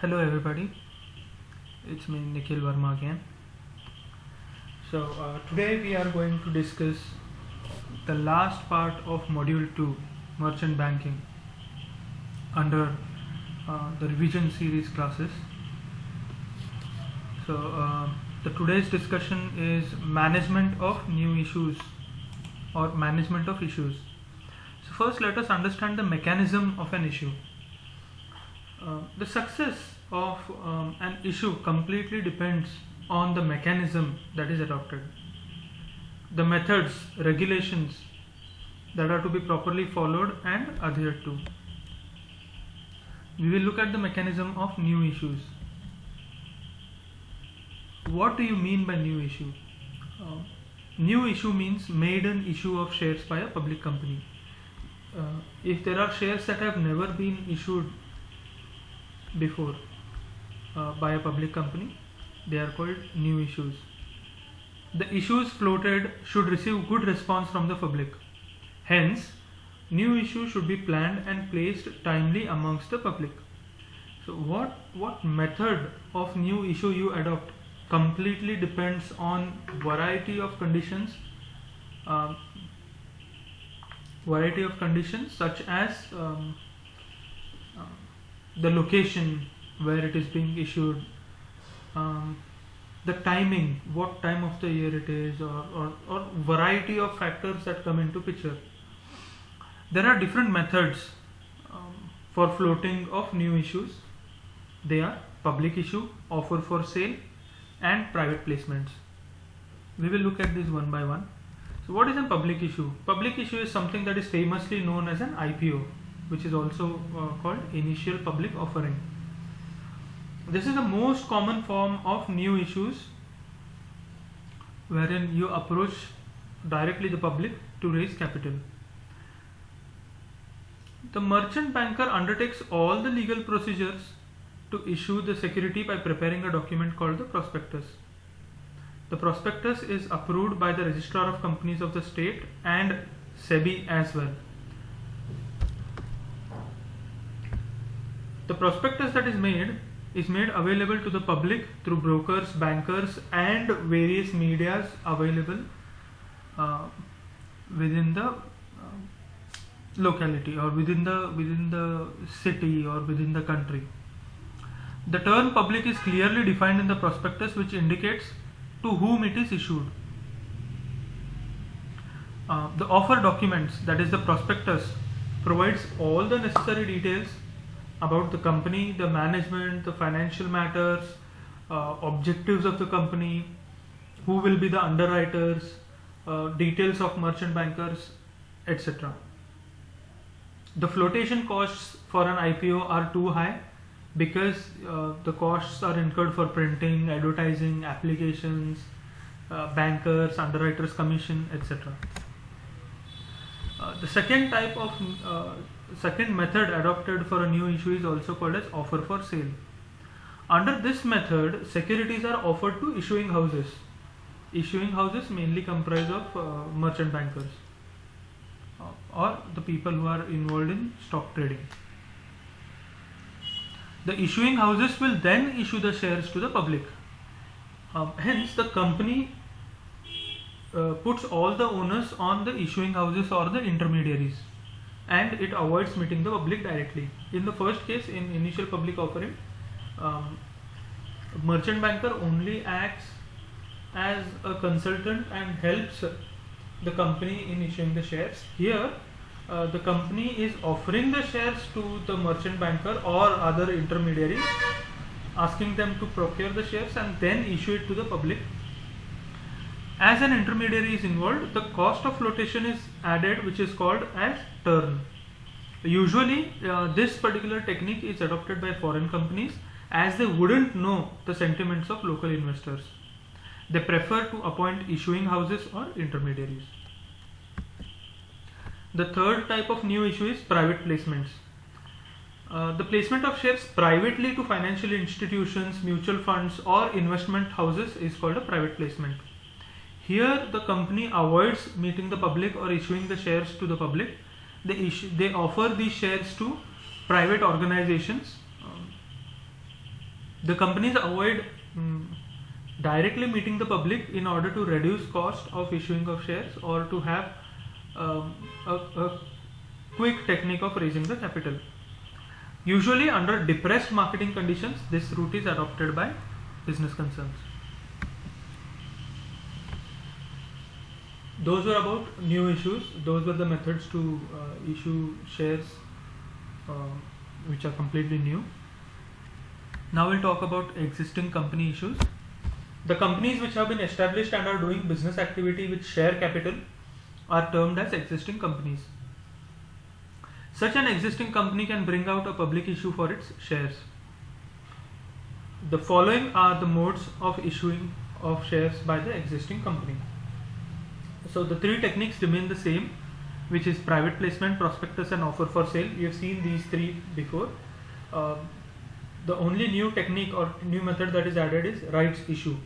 Hello everybody, it's me Nikhil Verma again. Today we are going to discuss the last part of module 2, merchant banking, under the revision series classes. The today's discussion is management of new issues or management of issues. So first let us understand the mechanism of an issue. The success of an issue completely depends on the mechanism that is adopted. The methods, regulations that are to be properly followed and adhered to. We will look at the mechanism of new issues. What do you mean by new issue? New issue means maiden issue of shares by a public company. If there are shares that have never been issued before by a public company, they are called new issues. The issues floated should receive good response from the public. Hence, new issue should be planned and placed timely amongst the public. So what method of new issue you adopt completely depends on variety of conditions such as the location where it is being issued, the timing, what time of the year it is, or variety of factors that come into picture. There are different methods for floating of new issues. They are public issue, offer for sale, and private placements. We will look at this one by one. So what is a public issue? Public issue is something that is famously known as an IPO, which is also called initial public offering. This is the most common form of new issues wherein you approach directly the public to raise capital. The merchant banker undertakes all the legal procedures to issue the security by preparing a document called the prospectus. The prospectus is approved by the Registrar of Companies of the state and SEBI as well. The prospectus that is made available to the public through brokers, bankers, and various medias available within the locality or within the city or within the country. The term public is clearly defined in the prospectus, which indicates to whom it is issued. The offer documents, that is the prospectus, provides all the necessary details about the company, the management, the financial matters, objectives of the company, who will be the underwriters, details of merchant bankers, etc. The flotation costs for an IPO are too high because the costs are incurred for printing, advertising, applications, bankers, underwriters commission, etc. The second method adopted for a new issue is also called as offer for sale. Under this method, securities are offered to issuing houses. Issuing houses mainly comprise of merchant bankers or the people who are involved in stock trading. The issuing houses will then issue the shares to the public. Hence, the company puts all the onus on the issuing houses or the intermediaries, and it avoids meeting the public directly. In the first case, in initial public offering, merchant banker only acts as a consultant and helps the company in issuing the shares. Here, the company is offering the shares to the merchant banker or other intermediaries, asking them to procure the shares and then issue it to the public. As an intermediary is involved, the cost of flotation is added, which is called as turn. Usually, this particular technique is adopted by foreign companies as they wouldn't know the sentiments of local investors. They prefer to appoint issuing houses or intermediaries. The third type of new issue is private placements. The placement of shares privately to financial institutions, mutual funds, or investment houses is called a private placement. Here, the company avoids meeting the public or issuing the shares to the public. They offer these shares to private organizations The companies avoid directly meeting the public in order to reduce cost of issuing of shares or to have a quick technique of raising the capital. Usually under depressed marketing conditions, this route is adopted by business concerns. Those were about new issues. Those were the methods to issue shares which are completely new. Now we'll talk about existing company issues. The companies which have been established and are doing business activity with share capital are termed as existing companies. Such an existing company can bring out a public issue for its shares. The following are the modes of issuing of shares by the existing company. So the three techniques remain the same, which is private placement, prospectus and offer for sale. We have seen these three before. The only new technique or new method that is added is rights issue.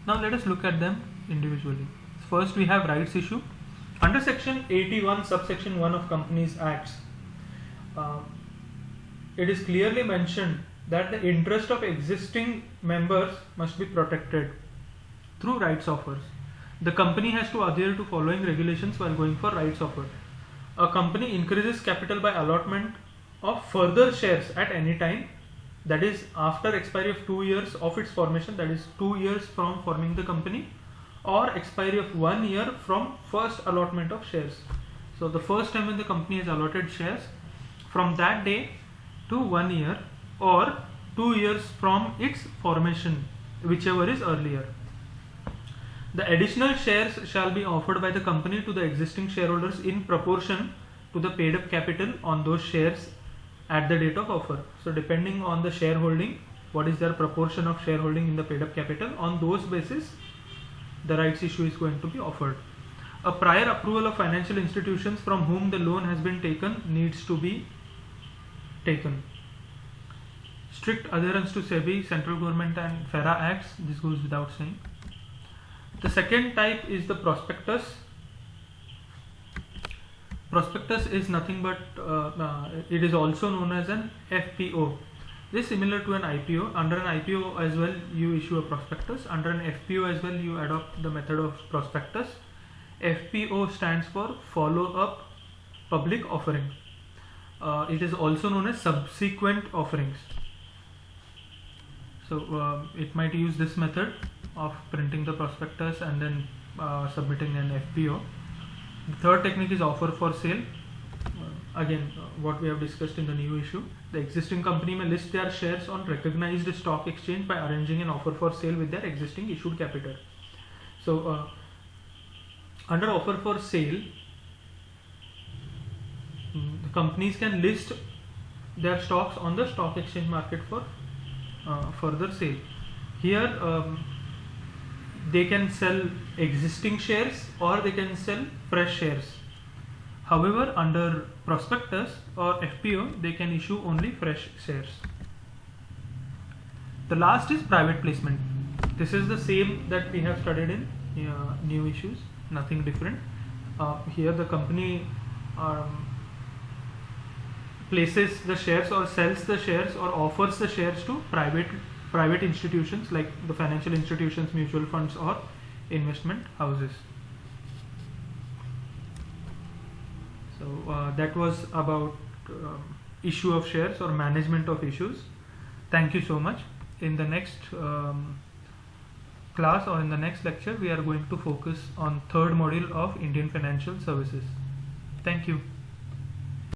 Now let us look at them individually. First we have rights issue. Under section 81 subsection 1 of Companies Acts, it is clearly mentioned that the interest of existing members must be protected through rights offers. The company has to adhere to following regulations while going for rights offer. A company increases capital by allotment of further shares at any time, that is after expiry of 2 years of its formation, that is 2 years from forming the company, or expiry of 1 year from first allotment of shares. So the first time when the company has allotted shares, from that day to 1 year, or 2 years from its formation, whichever is earlier. The additional shares shall be offered by the company to the existing shareholders in proportion to the paid up capital on those shares at the date of offer. So depending on the shareholding, what is their proportion of shareholding in the paid up capital, on those basis the rights issue is going to be offered. A prior approval of financial institutions from whom the loan has been taken needs to be taken. Strict adherence to SEBI, central government and FERA acts, this goes without saying. The second type is the prospectus. Prospectus is nothing but, it is also known as an FPO. This is similar to an IPO. Under an IPO as well you issue a prospectus. Under an FPO as well you adopt the method of prospectus. FPO stands for follow up public offering. It is also known as subsequent offerings. So it might use this method of printing the prospectus and then submitting an FPO. The third technique is offer for sale. Again, what we have discussed in the new issue. The existing company may list their shares on recognized stock exchange by arranging an offer for sale with their existing issued capital. So under offer for sale, the companies can list their stocks on the stock exchange market for further sale. Here they can sell existing shares or they can sell fresh shares. However, under prospectus or FPO, they can issue only fresh shares. The last is private placement. This is the same that we have studied in new issues, nothing different. Here the company places the shares or sells the shares or offers the shares to private institutions like the financial institutions, mutual funds or investment houses. So that was about issue of shares or management of issues. Thank you so much. In the next class or in the next lecture, we are going to focus on third module of Indian Financial Services. Thank you.